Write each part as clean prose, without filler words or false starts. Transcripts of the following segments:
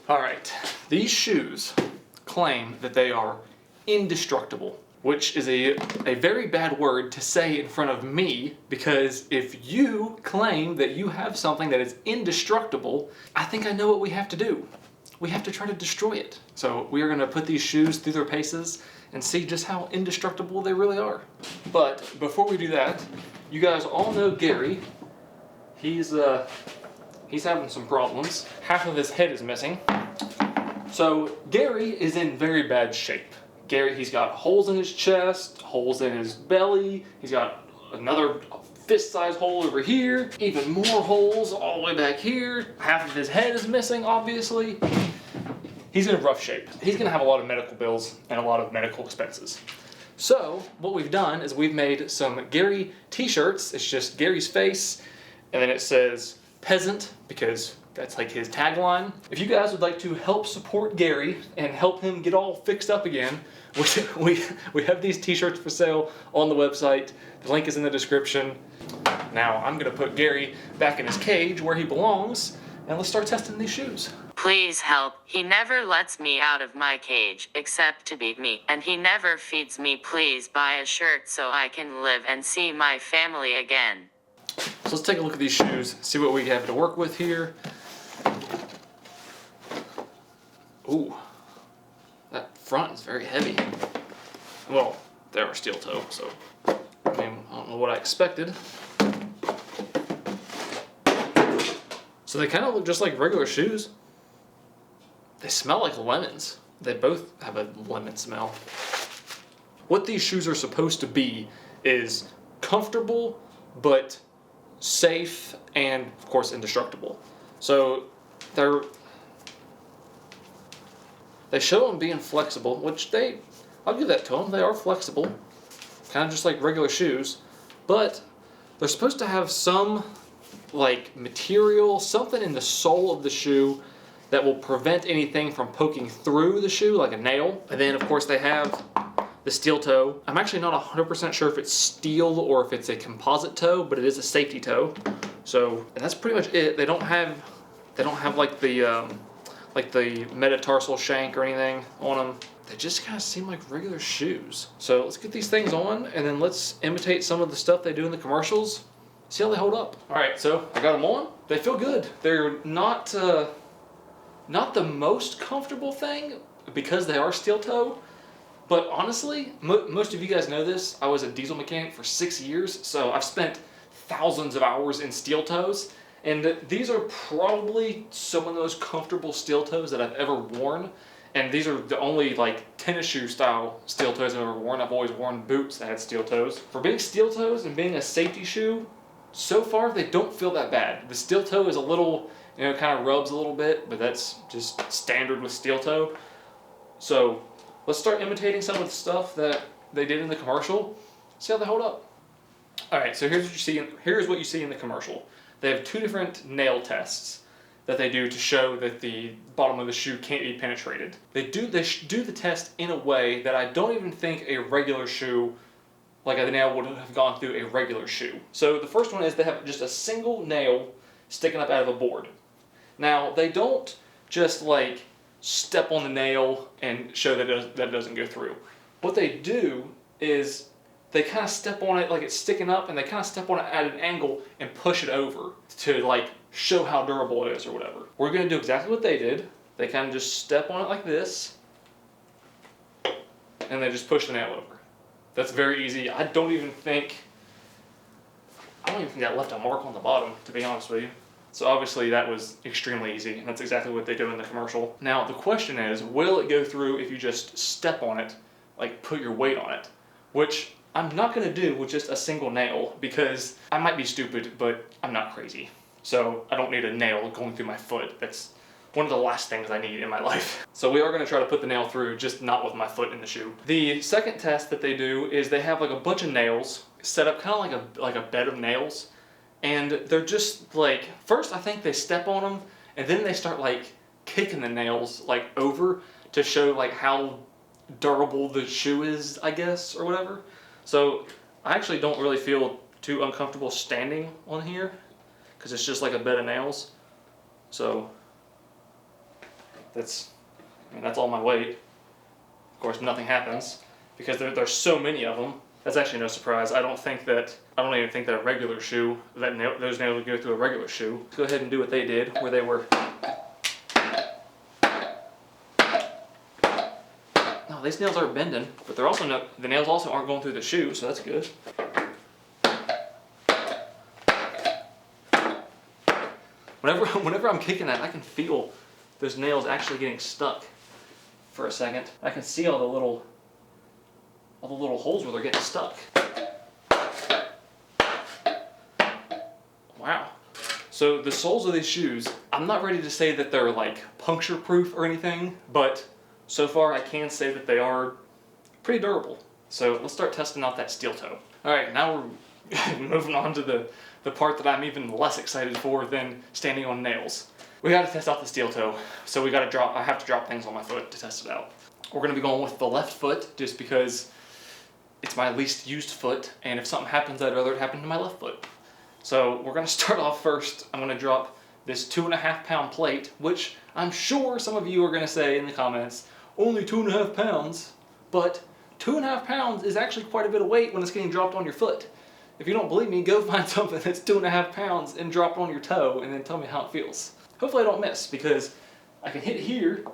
Alright, these shoes claim that they are indestructible, which is a very bad word to say in front of me, because if you claim that you have something that is indestructible, I think I know what we have to do. We have to try to destroy it. So we are going to put these shoes through their paces and see just how indestructible they really are. But before we do that, you guys all know Gary. He's having some problems. Half of his head is missing. So Gary is in very bad shape. He's got holes in his chest, holes in his belly. He's got another fist-sized hole over here, even more holes all the way back here. Half of his head is missing, obviously. He's in rough shape. He's gonna have a lot of medical bills and a lot of medical expenses. So what we've done is we've made some Gary t-shirts. It's just Gary's face, and then it says peasant, because that's like his tagline. If you guys would like to help support Gary and help him get all fixed up again, we have these t-shirts for sale on the website. The link is in the description. Now I'm gonna put Gary back in his cage where he belongs, and let's start testing these shoes. Please help. He never lets me out of my cage, except to beat me. And he never feeds me. Please buy a shirt so I can live and see my family again. So let's take a look at these shoes, see what we have to work with here. Ooh, that front is very heavy. Well, they are steel toe, so I mean, I don't know what I expected. So they kind of look just like regular shoes. They smell like lemons. They both have a lemon smell. What these shoes are supposed to be is comfortable, but safe, and of course indestructible. So they show them being flexible, which I'll give that to them. They are flexible, kind of just like regular shoes, but they're supposed to have some like material, something in the sole of the shoe that will prevent anything from poking through the shoe, like a nail. And then of course they have the steel toe. I'm actually not 100% sure if it's steel or if it's a composite toe, but it is a safety toe. So, and that's pretty much it. They don't have like the metatarsal shank or anything on them. They just kind of seem like regular shoes. So let's get these things on, and then let's imitate some of the stuff they do in the commercials. See how they hold up. All right, so I got them on. They feel good. They're not the most comfortable thing because they are steel toe. But honestly, most of you guys know this. I was a diesel mechanic for 6 years, so I've spent thousands of hours in steel toes, and these are probably some of the most comfortable steel toes that I've ever worn. And these are the only like tennis shoe style steel toes I've ever worn. I've always worn boots that had steel toes. For being steel toes and being a safety shoe, so far they don't feel that bad. The steel toe is a little, kind of rubs a little bit, but that's just standard with steel toe. So let's start imitating some of the stuff that they did in the commercial. See how they hold up. All right, so here's what you see in the commercial. They have two different nail tests that they do to show that the bottom of the shoe can't be penetrated. They do the test in a way that I don't even think a regular shoe, like a nail, would have gone through a regular shoe. So the first one is they have just a single nail sticking up out of a board. Now they don't just like step on the nail and show that it doesn't go through. What they do is they kind of step on it like it's sticking up, and they kind of step on it at an angle and push it over to like show how durable it is or whatever. We're going to do exactly what they did. They kind of just step on it like this, and they just push the nail over. That's very easy. I don't even think that left a mark on the bottom, to be honest with you. So obviously that was extremely easy, and that's exactly what they do in the commercial. Now the question is, will it go through if you just step on it, like put your weight on it? Which I'm not going to do with just a single nail, because I might be stupid, but I'm not crazy. So I don't need a nail going through my foot. That's one of the last things I need in my life. So we are going to try to put the nail through, just not with my foot in the shoe. The second test that they do is they have like a bunch of nails set up kind of like a bed of nails. And they're just like, first I think they step on them, and then they start like kicking the nails like over to show like how durable the shoe is, I guess, or whatever. So I actually don't really feel too uncomfortable standing on here, because it's just like a bed of nails. So that's all my weight. Of course, nothing happens because there's so many of them. That's actually no surprise. I don't even think that a regular shoe, those nails would go through a regular shoe. Let's go ahead and do what they did, where they were. No, these nails are bending, but they're also the nails also aren't going through the shoe, so that's good. Whenever I'm kicking that, I can feel those nails actually getting stuck for a second. I can see all the little holes where they're getting stuck. Wow. So the soles of these shoes, I'm not ready to say that they're like puncture proof or anything, but so far I can say that they are pretty durable. So let's start testing out that steel toe. All right, now we're moving on to the part that I'm even less excited for than standing on nails. We gotta test out the steel toe. So I have to drop things on my foot to test it out. We're gonna be going with the left foot just because it's my least used foot, and if something happens, I'd rather it happen to my left foot. So we're gonna start off first. I'm gonna drop this 2.5 pound plate, which I'm sure some of you are gonna say in the comments, only 2.5 pounds, but 2.5 pounds is actually quite a bit of weight when it's getting dropped on your foot. If you don't believe me, go find something that's 2.5 pounds and drop it on your toe and then tell me how it feels. Hopefully I don't miss, because I can hit here,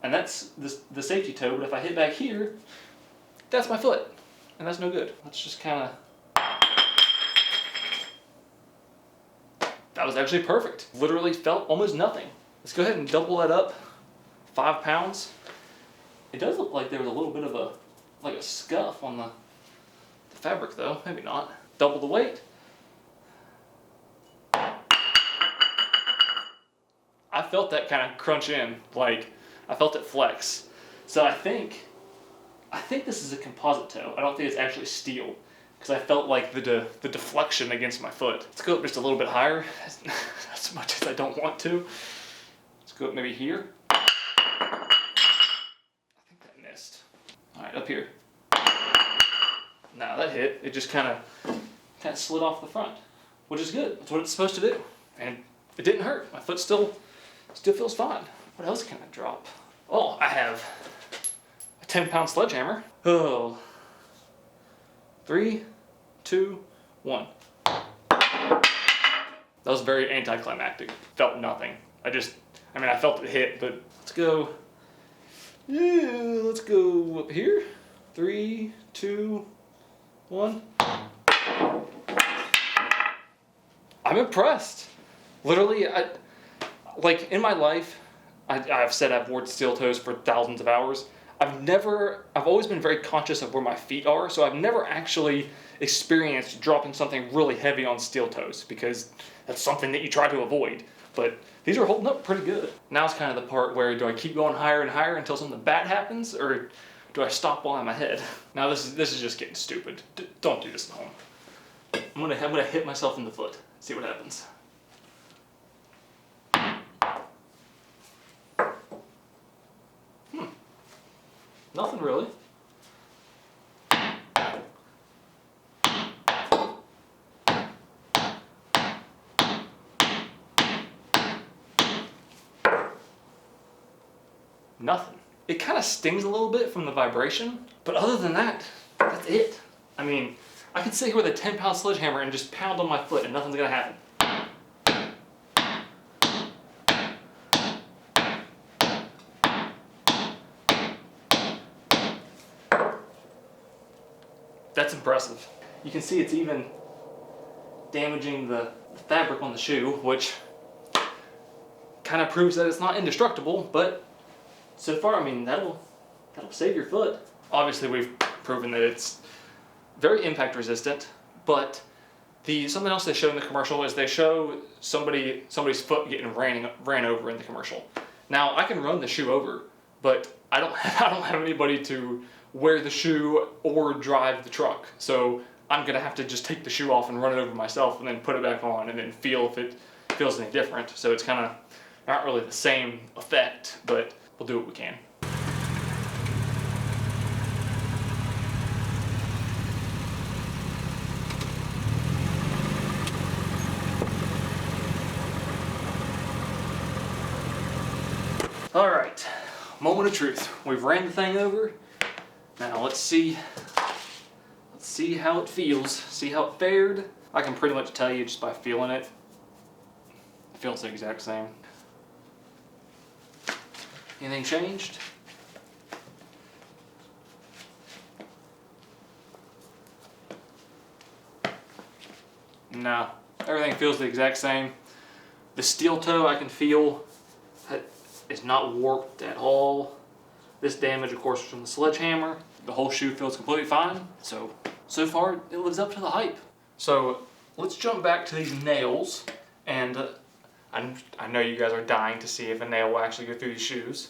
and that's the safety toe, but if I hit back here, that's my foot, and that's no good. Let's just kind of... That was actually perfect. Literally felt almost nothing. Let's go ahead and double that up. 5 pounds. It does look like there was a little bit of a scuff on the fabric though, maybe not. Double the weight. I felt that kind of crunch in, like I felt it flex. So I think this is a composite toe. I don't think it's actually steel, because I felt like the deflection against my foot. Let's go up just a little bit higher, as much as I don't want to. Let's go up maybe here. I think that missed. All right, up here. Nah, that hit. It just kind of slid off the front, which is good. That's what it's supposed to do, and it didn't hurt. My foot still feels fine. What else can I drop? Oh, I have a 10-pound sledgehammer. Oh. 3, 2, 1. That was very anticlimactic. Felt nothing. I felt it hit, but let's go. Yeah, let's go up here. 3, 2, 1. I'm impressed. Literally, like in my life, I've said I've worn steel toes for thousands of hours. I've always been very conscious of where my feet are, so I've never actually experienced dropping something really heavy on steel toes, because that's something that you try to avoid. But these are holding up pretty good. Now it's kind of the part where, do I keep going higher and higher until something bad happens, or do I stop while I'm ahead? Now this is just getting stupid. Don't do this at home. I'm gonna hit myself in the foot. See what happens. Nothing really. Nothing. It kind of stings a little bit from the vibration, but other than that, that's it. I mean, I could sit here with a 10-pound sledgehammer and just pound on my foot and nothing's gonna happen. That's impressive. You can see it's even damaging the fabric on the shoe, which kind of proves that it's not indestructible, but so far, I mean, that'll save your foot. Obviously, we've proven that it's very impact resistant, but something else they show in the commercial is they show somebody's foot getting ran over in the commercial. Now, I can run the shoe over, but I don't have anybody to wear the shoe or drive the truck. So I'm gonna have to just take the shoe off and run it over myself and then put it back on and then feel if it feels any different. So it's kind of not really the same effect, but we'll do what we can. All right, moment of truth. We've ran the thing over. Now let's see how it feels, see how it fared. I can pretty much tell you just by feeling it. It feels the exact same. Anything changed? No, everything feels the exact same. The steel toe I can feel is not warped at all. This damage, of course, was from the sledgehammer. The whole shoe feels completely fine. So far, it lives up to the hype. So let's jump back to these nails. And I know you guys are dying to see if a nail will actually go through these shoes.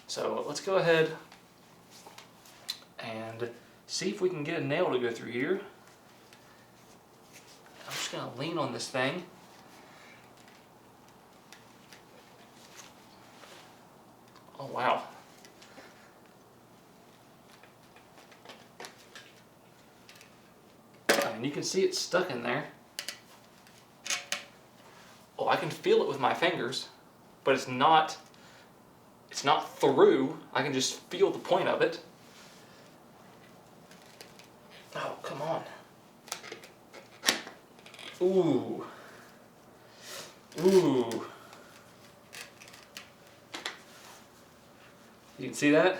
So let's go ahead and see if we can get a nail to go through here. I'm just gonna lean on this thing. Oh wow. And you can see it's stuck in there. Oh, I can feel it with my fingers, but it's not through. I can just feel the point of it. Oh, come on. Ooh. Ooh. You can see that?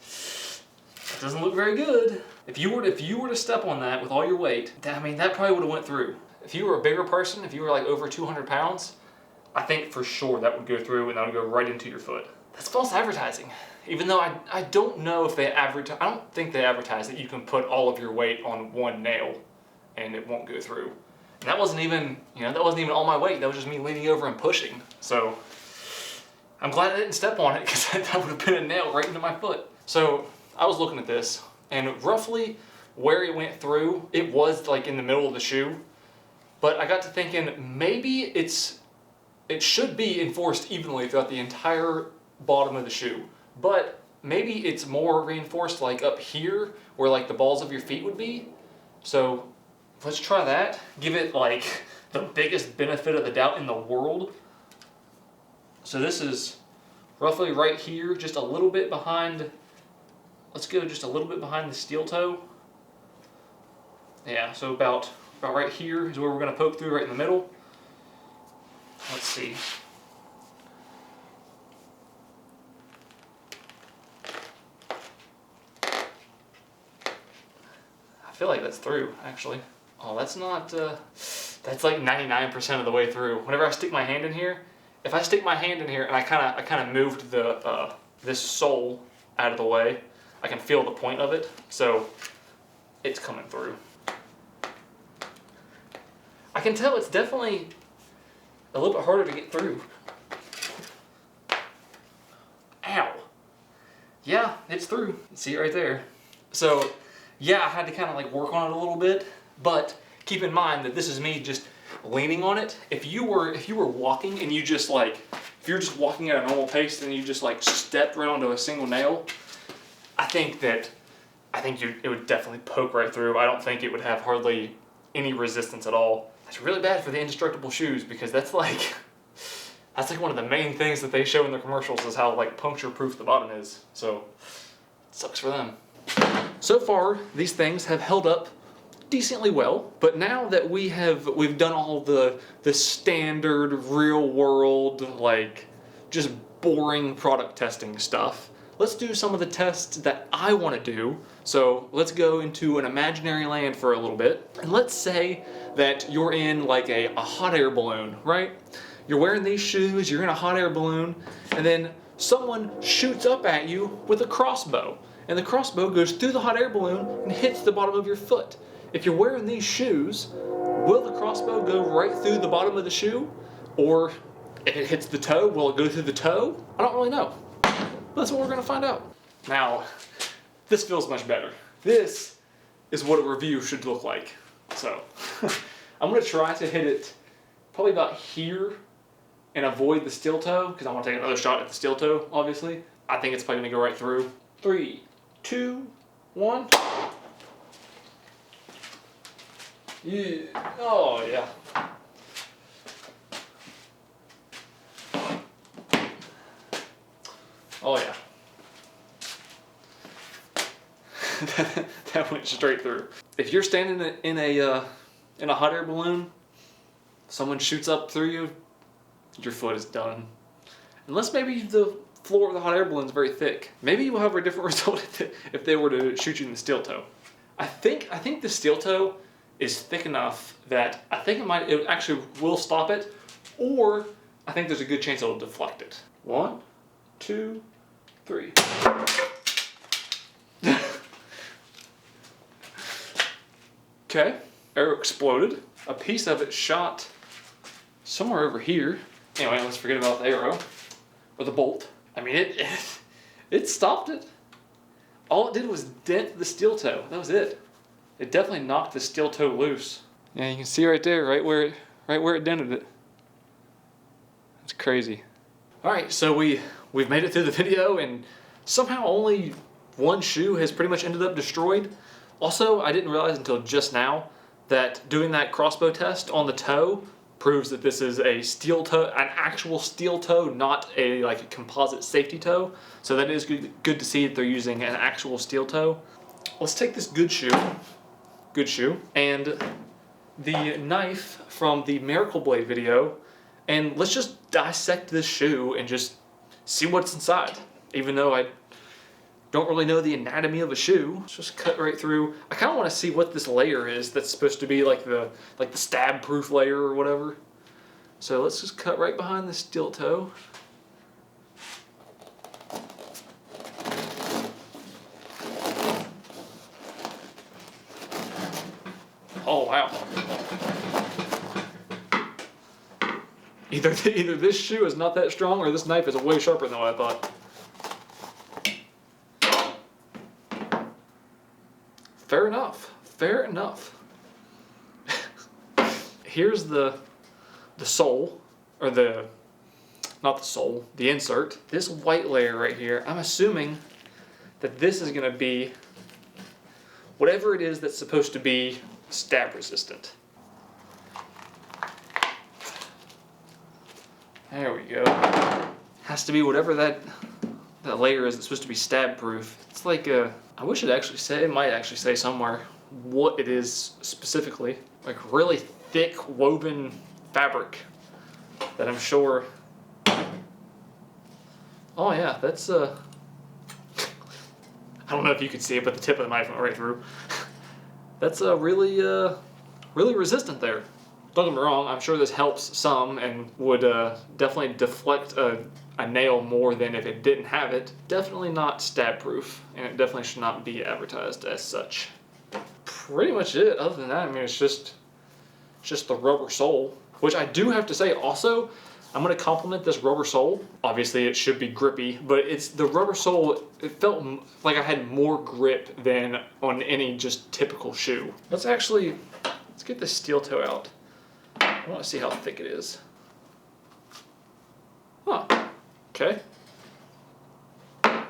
That doesn't look very good. If you were to step on that with all your weight, I mean, that probably would have went through. If you were a bigger person, if you were like over 200 pounds, I think for sure that would go through and that would go right into your foot. That's false advertising. Even though I don't know if they advertise, I don't think they advertise that you can put all of your weight on one nail and it won't go through. And that wasn't even, that wasn't even all my weight. That was just me leaning over and pushing. So I'm glad I didn't step on it because that would have been a nail right into my foot. So I was looking at this and roughly where it went through, it was like in the middle of the shoe. But I got to thinking maybe it should be enforced evenly throughout the entire bottom of the shoe. But maybe it's more reinforced like up here where like the balls of your feet would be. So let's try that. Give it like the biggest benefit of the doubt in the world. So this is roughly right here, just a little bit behind. Let's go just a little bit behind the steel toe. Yeah, so about right here is where we're going to poke through, right in the middle. Let's see. I feel like that's through, actually. Oh, that's not, that's like 99% of the way through. Whenever I stick my hand in here, if I stick my hand in here and I kind of moved the this sole out of the way, I can feel the point of it, so it's coming through. I can tell it's definitely a little bit harder to get through. Ow. Yeah, it's through. See it right there. So, yeah, I had to kind of like work on it a little bit, but keep in mind that this is me just leaning on it. If you were walking and you just like, if you're just walking at a normal pace and you just like stepped right onto a single nail, I think it would definitely poke right through. I don't think it would have hardly any resistance at all. That's really bad for the Indestructible shoes because that's like one of the main things that they show in their commercials is how like puncture proof the bottom is. So it sucks for them. So far, these things have held up decently well, but now that we've done all the standard real world like just boring product testing stuff, let's do some of the tests that I want to do. So let's go into an imaginary land for a little bit. And let's say that you're in like a hot air balloon, right? You're wearing these shoes, you're in a hot air balloon, and then someone shoots up at you with a crossbow. And the crossbow goes through the hot air balloon and hits the bottom of your foot. If you're wearing these shoes, will the crossbow go right through the bottom of the shoe? Or if it hits the toe, will it go through the toe? I don't really know. That's what we're going to find out. Now, this feels much better. This is what a review should look like. So, I'm going to try to hit it probably about here and avoid the steel toe, because I want to take another shot at the steel toe, obviously. I think it's probably going to go right through. 3, 2, 1. Yeah. Oh, yeah. Oh yeah. That went straight through. If you're standing in a hot air balloon, someone shoots up through you, your foot is done. Unless maybe the floor of the hot air balloon is very thick. Maybe you will have a different result if they were to shoot you in the steel toe. I think the steel toe is thick enough that I think it actually will stop it, or I think there's a good chance it'll deflect it. 1, 2, 3. Okay, arrow exploded. A piece of it shot somewhere over here. Anyway, let's forget about the arrow or the bolt. I mean, it stopped it. All it did was dent the steel toe. That was it. It definitely knocked the steel toe loose. Yeah, you can see right there, right where it dented it. That's crazy. All right, so we've made it through the video, and somehow only one shoe has pretty much ended up destroyed. Also, I didn't realize until just now that doing that crossbow test on the toe proves that this is a steel toe, an actual steel toe, not a composite safety toe. So that is good to see that they're using an actual steel toe. Let's take this good shoe, and the knife from the Miracle Blade video, and let's just dissect this shoe and just see what's inside. Even though I don't really know the anatomy of a shoe, let's just cut right through. I kind of want to see what this layer is that's supposed to be like the stab-proof layer or whatever. So let's just cut right behind the steel toe. Oh wow. Either this shoe is not that strong or this knife is way sharper than what I thought. Fair enough. Fair enough. Here's the sole, or not the sole, the insert. This white layer right here, I'm assuming that this is going to be whatever it is that's supposed to be stab resistant. There we go. Has to be whatever that layer is that's supposed to be stab proof. It's like I wish it might actually say somewhere what it is specifically. Like really thick woven fabric that I'm sure. Oh yeah, that's I don't know if you could see it, but the tip of the knife went right through. That's really resistant there. Don't get me wrong, I'm sure this helps some and would definitely deflect a nail more than if it didn't have it. Definitely not stab proof, and it definitely should not be advertised as such. Pretty much it. Other than that, I mean, it's just the rubber sole, which I do have to say also, I'm going to compliment this rubber sole. Obviously it should be grippy, but it's the rubber sole, it felt like I had more grip than on any just typical shoe. Let's get this steel toe out. I want to see how thick it is. Huh. Okay.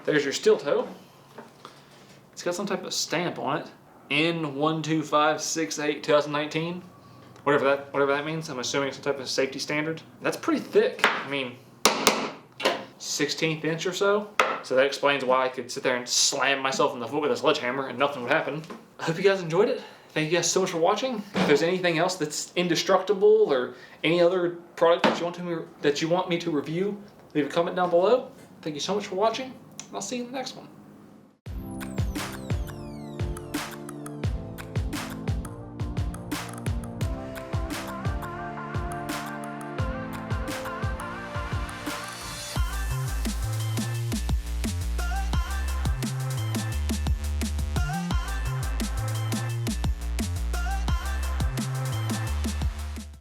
There's your steel toe. It's got some type of stamp on it. N12568 2019. Whatever that means. I'm assuming it's some type of safety standard. That's pretty thick. I mean, 16th inch or so. So that explains why I could sit there and slam myself in the foot with a sledgehammer and nothing would happen. I hope you guys enjoyed it. Thank you guys so much for watching. If there's anything else that's indestructible or any other product that you want me to review, leave a comment down below. Thank you so much for watching, and I'll see you in the next one.